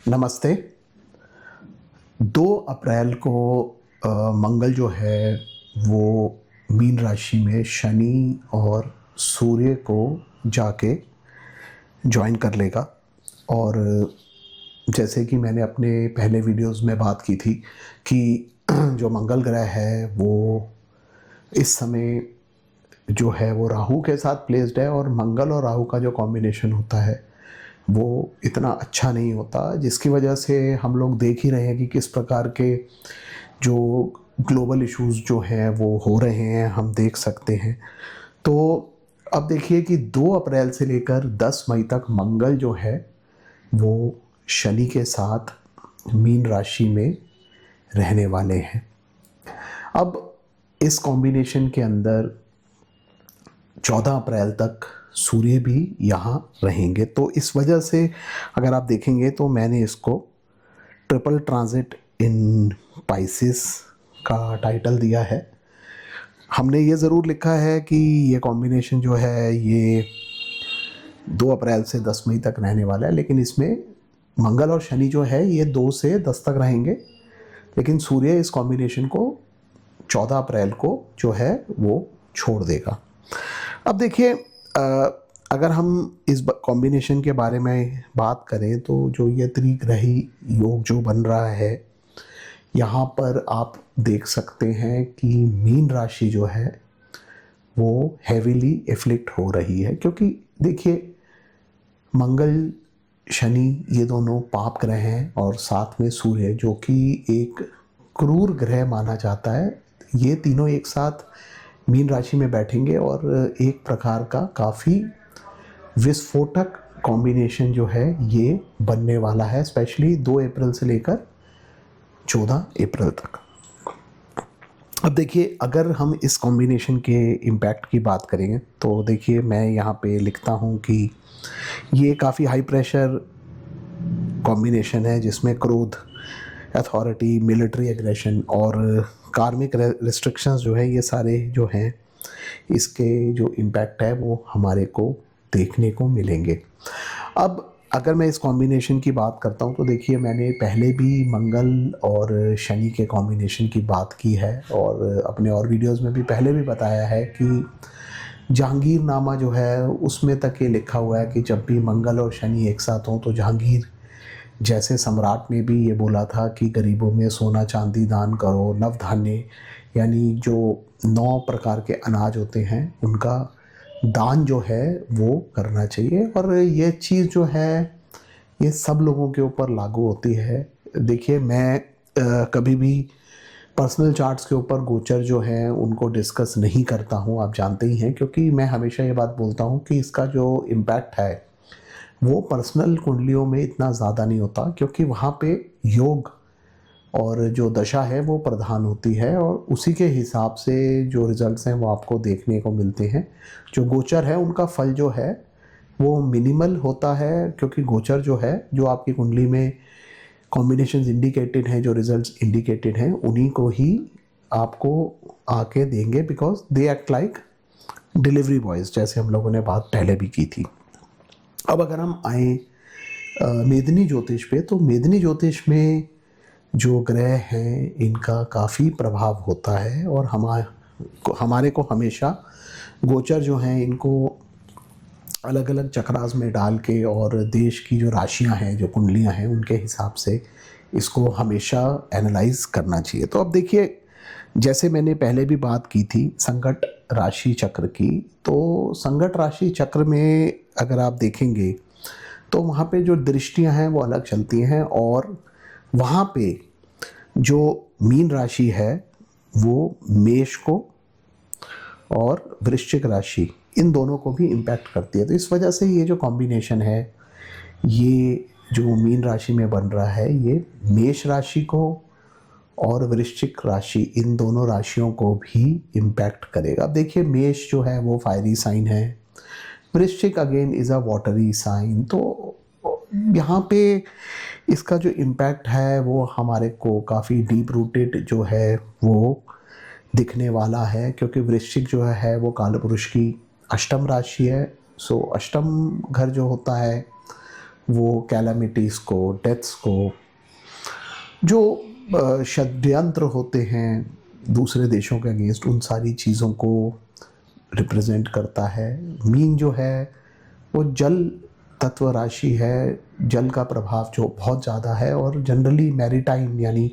नमस्ते। 2 अप्रैल को मंगल जो है वो मीन राशि में शनि और सूर्य को जाके जॉइन कर लेगा। और जैसे कि मैंने अपने पहले वीडियोस में बात की थी कि जो मंगल ग्रह है वो इस समय जो है वो राहु के साथ प्लेस्ड है, और मंगल और राहु का जो कॉम्बिनेशन होता है वो इतना अच्छा नहीं होता, जिसकी वजह से हम लोग देख ही रहे हैं कि किस प्रकार के जो ग्लोबल इश्यूज जो हैं वो हो रहे हैं, हम देख सकते हैं। तो अब देखिए कि 2 अप्रैल से लेकर 10 मई तक मंगल जो है वो शनि के साथ मीन राशि में रहने वाले हैं। अब इस कॉम्बिनेशन के अंदर 14 अप्रैल तक सूर्य भी यहाँ रहेंगे। तो इस वजह से अगर आप देखेंगे तो मैंने इसको ट्रिपल ट्रांजिट इन पाइसिस का टाइटल दिया है। हमने ये ज़रूर लिखा है कि ये कॉम्बिनेशन जो है ये 2 अप्रैल से 10 मई तक रहने वाला है, लेकिन इसमें मंगल और शनि जो है ये 2 से 10 तक रहेंगे, लेकिन सूर्य इस कॉम्बिनेशन को 14 अप्रैल को जो है वो छोड़ देगा। अब देखिए, अगर हम इस कॉम्बिनेशन के बारे में बात करें तो जो ये त्रिग्रही योग जो बन रहा है, यहाँ पर आप देख सकते हैं कि मीन राशि जो है वो हैवीली एफ्लिक्ट हो रही है, क्योंकि देखिए मंगल शनि ये दोनों पाप ग्रह हैं, और साथ में सूर्य जो कि एक क्रूर ग्रह माना जाता है, ये तीनों एक साथ मीन राशि में बैठेंगे और एक प्रकार का काफ़ी विस्फोटक कॉम्बिनेशन जो है ये बनने वाला है, स्पेशली 2 अप्रैल से लेकर 14 अप्रैल तक। अब देखिए, अगर हम इस कॉम्बिनेशन के इम्पैक्ट की बात करेंगे तो देखिए मैं यहाँ पे लिखता हूँ कि ये काफ़ी हाई प्रेशर कॉम्बिनेशन है, जिसमें क्रोध, अथॉरिटी, मिलिट्री एग्रेशन और कार्मिक रिस्ट्रिक्शंस जो है ये सारे जो हैं इसके जो इम्पैक्ट है वो हमारे को देखने को मिलेंगे। अब अगर मैं इस कॉम्बिनेशन की बात करता हूँ तो देखिए मैंने पहले भी मंगल और शनि के कॉम्बिनेशन की बात की है, और अपने और वीडियोस में भी पहले भी बताया है कि जहांगीरनामा जो है उसमें तक ये लिखा हुआ है कि जब भी मंगल और शनि एक साथ हों तो जहांगीर जैसे सम्राट ने भी ये बोला था कि गरीबों में सोना चांदी दान करो, नवधान्य यानी जो 9 प्रकार के अनाज होते हैं उनका दान जो है वो करना चाहिए। और ये चीज़ जो है ये सब लोगों के ऊपर लागू होती है। देखिए मैं कभी भी पर्सनल चार्ट्स के ऊपर गोचर जो है उनको डिस्कस नहीं करता हूँ, आप जानते ही हैं, क्योंकि मैं हमेशा ये बात बोलता हूँ कि इसका जो इम्पैक्ट है वो पर्सनल कुंडलियों में इतना ज़्यादा नहीं होता, क्योंकि वहाँ पे योग और जो दशा है वो प्रधान होती है, और उसी के हिसाब से जो रिजल्ट्स हैं वो आपको देखने को मिलते हैं। जो गोचर है उनका फल जो है वो मिनिमल होता है, क्योंकि गोचर जो है जो आपकी कुंडली में कॉम्बिनेशंस इंडिकेटेड हैं, जो रिजल्ट्स इंडिकेटेड हैं, उन्हीं को ही आपको आके देंगे, because they act like delivery boys, जैसे हम लोगों ने बात पहले भी की थी। अब अगर हम आए मेदिनी ज्योतिष पे, तो मेदिनी ज्योतिष में जो ग्रह हैं इनका काफ़ी प्रभाव होता है, और हमारे को हमेशा गोचर जो हैं इनको अलग अलग चक्रास में डाल के और देश की जो राशियां हैं, जो कुंडलियां हैं, उनके हिसाब से इसको हमेशा एनालाइज करना चाहिए। तो अब देखिए, जैसे मैंने पहले भी बात की थी संकट राशि चक्र की, तो संकट राशि चक्र में अगर आप देखेंगे तो वहाँ पे जो दृष्टियाँ हैं वो अलग चलती हैं, और वहाँ पे जो मीन राशि है वो मेष को और वृश्चिक राशि इन दोनों को भी इम्पैक्ट करती है। तो इस वजह से ये जो कॉम्बिनेशन है ये जो मीन राशि में बन रहा है ये मेष राशि को और वृश्चिक राशि इन दोनों राशियों को भी इम्पैक्ट करेगा। अब देखिए मेष जो है वो फायरी साइन है, वृश्चिक again is a watery sign, तो यहाँ पे इसका जो इम्पैक्ट है वो हमारे को काफ़ी डीप रूटेड जो है वो दिखने वाला है, क्योंकि वृश्चिक जो है वो कालपुरुष की अष्टम राशि है। सो अष्टम घर जो होता है वो कैलामिटीज़ को, डेथ्स को, जो षड्यंत्र होते हैं दूसरे देशों के अगेंस्ट, उन सारी चीज़ों को रिप्रेजेंट करता है। मीन जो है वो जल तत्व राशि है, जल का प्रभाव जो बहुत ज़्यादा है, और जनरली मैरीटाइम यानी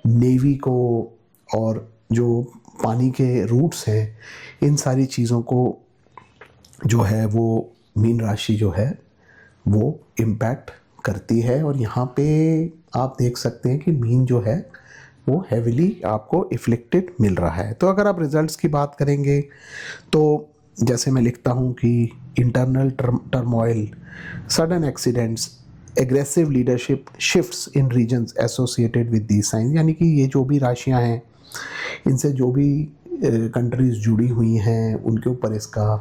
नेवी को और जो पानी के रूट्स हैं, इन सारी चीज़ों को जो है वो मीन राशि जो है वो इम्पैक्ट करती है। और यहाँ पे आप देख सकते हैं कि मीन जो है वो हैविली आपको इफ्लिक्टेड मिल रहा है। तो अगर आप रिजल्ट्स की बात करेंगे तो जैसे मैं लिखता हूँ कि internal turmoil, sudden accidents, aggressive leadership shifts in regions associated with these signs, यानी कि ये जो भी राशियाँ हैं, इनसे जो भी कंट्रीज़ जुड़ी हुई हैं, उनके ऊपर इसका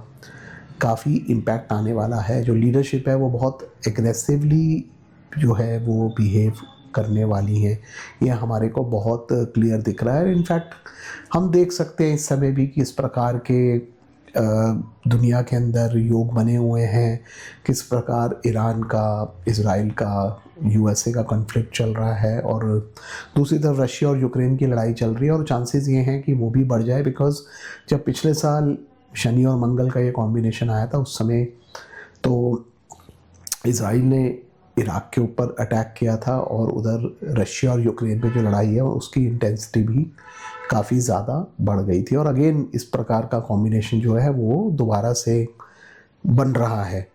काफ़ी इम्पैक्ट आने वाला है। जो लीडरशिप है वो बहुत एग्रेसिवली जो है वो बिहेव करने वाली हैं, ये हमारे को बहुत क्लियर दिख रहा है। इनफैक्ट हम देख सकते हैं इस समय भी कि इस प्रकार के दुनिया के अंदर योग बने हुए हैं, किस प्रकार ईरान का, इज़राइल का, यूएसए का कॉन्फ्लिक्ट चल रहा है, और दूसरी तरफ रशिया और यूक्रेन की लड़ाई चल रही है। और चांसेस ये हैं कि वो भी बढ़ जाए, बिकॉज़ जब पिछले साल शनि और मंगल का ये कॉम्बिनेशन आया था, उस समय तो इज़राइल ने इराक के ऊपर अटैक किया था, और उधर रशिया और यूक्रेन में जो लड़ाई है उसकी इंटेंसिटी भी काफ़ी ज़्यादा बढ़ गई थी। और अगेन इस प्रकार का कॉम्बिनेशन जो है वो दोबारा से बन रहा है।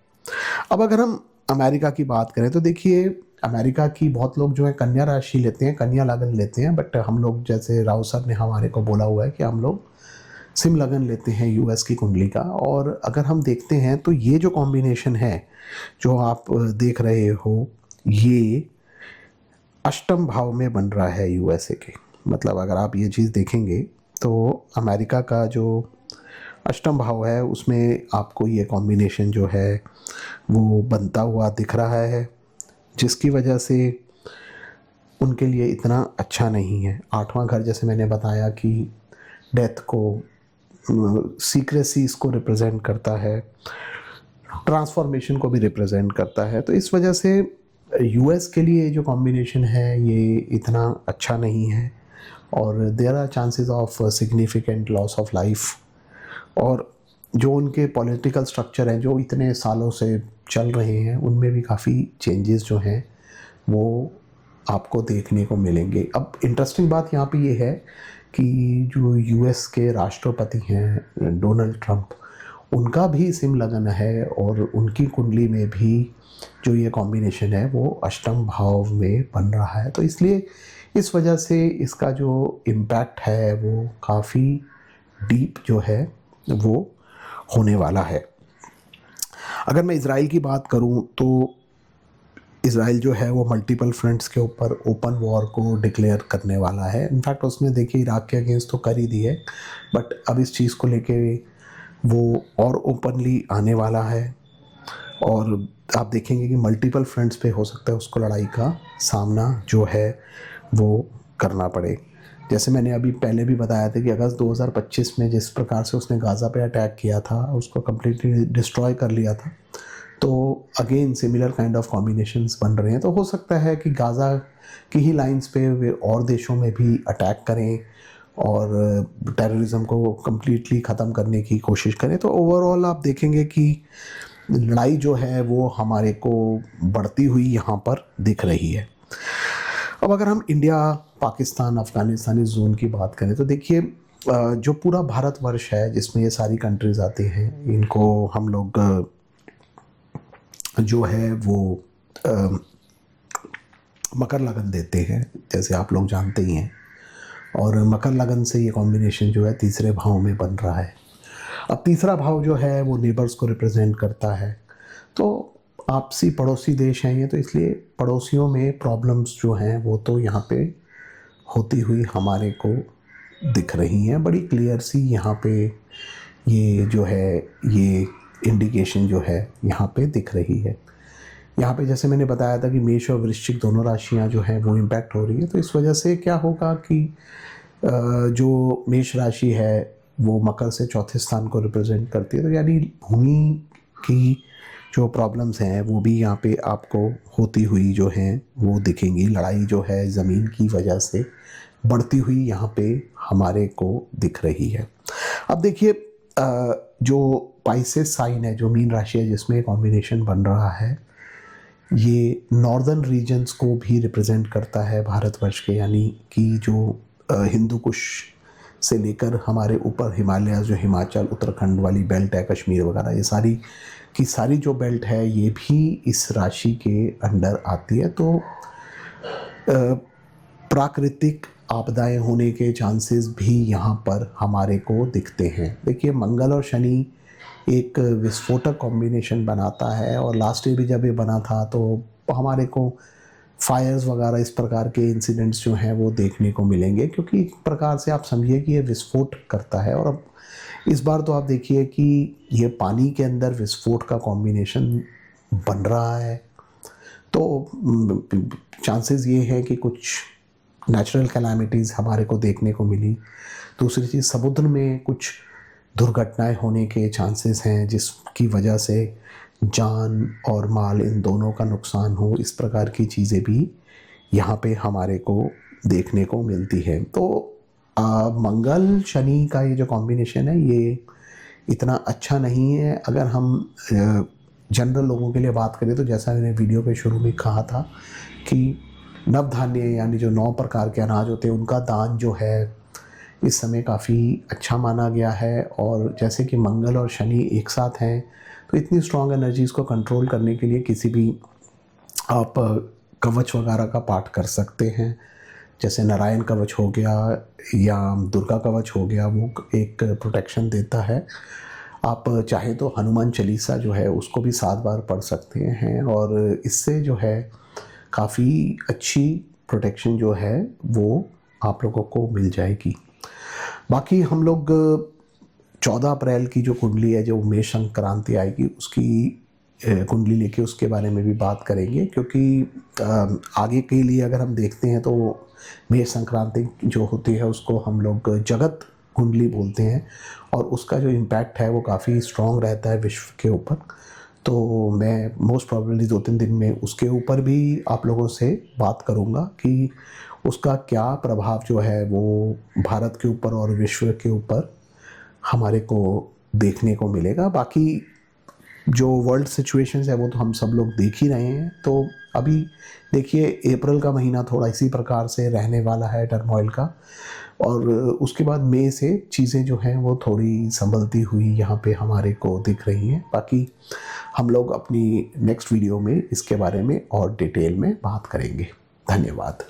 अब अगर हम अमेरिका की बात करें तो देखिए, अमेरिका की बहुत लोग जो है कन्या राशि लेते हैं, कन्या लगन लेते हैं, बट हम लोग, जैसे राव सर ने हमारे को बोला हुआ है कि हम लोग सिम लगन लेते हैं यूएस की कुंडली का। और अगर हम देखते हैं तो ये जो कॉम्बिनेशन है जो आप देख रहे हो, ये अष्टम भाव में बन रहा है यूएसए के। मतलब अगर आप ये चीज़ देखेंगे तो अमेरिका का जो अष्टम भाव है उसमें आपको ये कॉम्बिनेशन जो है वो बनता हुआ दिख रहा है, जिसकी वजह से उनके लिए इतना अच्छा नहीं है। आठवां घर, जैसे मैंने बताया कि डेथ को, सीक्रेसीज को रिप्रेजेंट करता है, ट्रांसफॉर्मेशन को भी रिप्रेजेंट करता है। तो इस वजह से यूएस के लिए जो कॉम्बिनेशन है ये इतना अच्छा नहीं है, और there are chances of significant loss of life. और जो उनके पॉलिटिकल स्ट्रक्चर हैं जो इतने सालों से चल रहे हैं, उनमें भी काफ़ी चेंजेस जो हैं वो आपको देखने को मिलेंगे। अब इंटरेस्टिंग बात यहाँ पे ये है कि जो यूएस के राष्ट्रपति हैं डोनाल्ड ट्रंप, उनका भी सिम लगन है, और उनकी कुंडली में भी जो ये कॉम्बिनेशन है वो अष्टम भाव में बन रहा है। तो इसलिए इस वजह से इसका जो इम्पैक्ट है वो काफ़ी डीप जो है वो होने वाला है। अगर मैं इज़राइल की बात करूं तो इज़राइल जो है वो मल्टीपल फ्रंट्स के ऊपर ओपन वॉर को डिक्लेयर करने वाला है। इनफैक्ट उसने देखिए इराक के अगेंस्ट तो कर ही दी है, बट अब इस चीज़ को लेके वो और ओपनली आने वाला है, और आप देखेंगे कि मल्टीपल फ्रंट्स पे हो सकता है उसको लड़ाई का सामना जो है वो करना पड़े। जैसे मैंने अभी पहले भी बताया था कि अगस्त 2025 में जिस प्रकार से उसने गाज़ा पे अटैक किया था, उसको कम्प्लीटली डिस्ट्रॉय कर लिया था, तो again similar kind of combinations बन रहे हैं। तो हो सकता है कि गाज़ा की ही लाइंस पे वे और देशों में भी अटैक करें और टेररिज्म को कम्प्लीटली ख़त्म करने की कोशिश करें। तो ओवरऑल आप देखेंगे कि लड़ाई जो है वो हमारे को बढ़ती हुई यहाँ पर दिख रही है। अब अगर हम इंडिया, पाकिस्तान, अफ़गानिस्तान इस जोन की बात करें तो देखिए, जो पूरा भारतवर्ष है जिसमें ये सारी कंट्रीज़ आती हैं, इनको हम लोग जो है वो मकर लगन देते हैं, जैसे आप लोग जानते ही हैं। और मकर लगन से ये कॉम्बिनेशन जो है तीसरे भाव में बन रहा है। अब तीसरा भाव जो है वो नेबर्स को रिप्रेजेंट करता है। तो आपसी पड़ोसी देश हैं ये, तो इसलिए पड़ोसियों में प्रॉब्लम्स जो हैं वो तो यहाँ पे होती हुई हमारे को दिख रही हैं। बड़ी क्लियर सी यहाँ पे ये जो है ये इंडिकेशन जो है यहाँ पे दिख रही है। यहाँ पे जैसे मैंने बताया था कि मेष और वृश्चिक दोनों राशियाँ जो हैं वो इम्पैक्ट हो रही है। तो इस वजह से क्या होगा कि जो मेष राशि है वो मकर से चौथे स्थान को रिप्रेजेंट करती है, तो यानी भूमि की जो प्रॉब्लम्स हैं वो भी यहाँ पे आपको होती हुई जो हैं वो दिखेंगी। लड़ाई जो है ज़मीन की वजह से बढ़ती हुई यहाँ पे हमारे को दिख रही है। अब देखिए जो पाइसेस साइन है, जो मीन राशि है जिसमें कॉम्बिनेशन बन रहा है, ये नॉर्दर्न रीजन्स को भी रिप्रेजेंट करता है भारतवर्ष के, यानी कि जो हिंदू कुश से लेकर हमारे ऊपर हिमालय, जो हिमाचल उत्तराखंड वाली बेल्ट है, कश्मीर वगैरह, ये सारी की सारी जो बेल्ट है ये भी इस राशि के अंडर आती है। तो प्राकृतिक आपदाएं होने के चांसेस भी यहाँ पर हमारे को दिखते हैं। देखिए मंगल और शनि एक विस्फोटक कॉम्बिनेशन बनाता है, और लास्ट ईयर भी जब ये बना था तो हमारे को फायर्स वगैरह इस प्रकार के इंसिडेंट्स जो हैं वो देखने को मिलेंगे, क्योंकि एक प्रकार से आप समझिए कि ये विस्फोट करता है। और अब इस बार तो आप देखिए कि ये पानी के अंदर विस्फोट का कॉम्बिनेशन बन रहा है, तो चांसेस ये हैं कि कुछ नेचुरल कैलामिटीज़ हमारे को देखने को मिली। दूसरी चीज़, समुद्र में कुछ दुर्घटनाएं होने के चांसेस हैं जिसकी वजह से जान और माल इन दोनों का नुकसान हो। इस प्रकार की चीज़ें भी यहाँ पे हमारे को देखने को मिलती है। तो मंगल शनि का ये जो कॉम्बिनेशन है ये इतना अच्छा नहीं है। अगर हम जनरल लोगों के लिए बात करें तो जैसा मैंने वीडियो के शुरू में कहा था कि नवधान्य यानी जो 9 प्रकार के अनाज होते हैं उनका दान जो है इस समय काफ़ी अच्छा माना गया है। और जैसे कि मंगल और शनि एक साथ हैं तो इतनी स्ट्रॉन्ग एनर्जीज़ को कंट्रोल करने के लिए किसी भी आप कवच वगैरह का पाठ कर सकते हैं। जैसे नारायण कवच हो गया या दुर्गा कवच हो गया, वो एक प्रोटेक्शन देता है। आप चाहे तो हनुमान चालीसा जो है उसको भी 7 बार पढ़ सकते हैं, और इससे जो है काफ़ी अच्छी प्रोटेक्शन जो है वो आप लोगों को मिल जाएगी। बाकी हम लोग 14 अप्रैल की जो कुंडली है, जो मेष संक्रांति आएगी, उसकी कुंडली लेके उसके बारे में भी बात करेंगे, क्योंकि आगे के लिए अगर हम देखते हैं तो मेष संक्रांति जो होती है उसको हम लोग जगत कुंडली बोलते हैं, और उसका जो इम्पैक्ट है वो काफ़ी स्ट्रॉन्ग रहता है विश्व के ऊपर। तो मैं मोस्ट प्रॉबेबली 2-3 दिन में उसके ऊपर भी आप लोगों से बात करूँगा कि उसका क्या प्रभाव जो है वो भारत के ऊपर और विश्व के ऊपर हमारे को देखने को मिलेगा। बाकी जो वर्ल्ड सिचुएशंस है वो तो हम सब लोग देख ही रहे हैं। तो अभी देखिए अप्रैल का महीना थोड़ा इसी प्रकार से रहने वाला है टर्मोइल का, और उसके बाद मई से चीज़ें जो हैं वो थोड़ी संभलती हुई यहाँ पे हमारे को दिख रही हैं। बाकी हम लोग अपनी नेक्स्ट वीडियो में इसके बारे में और डिटेल में बात करेंगे। धन्यवाद।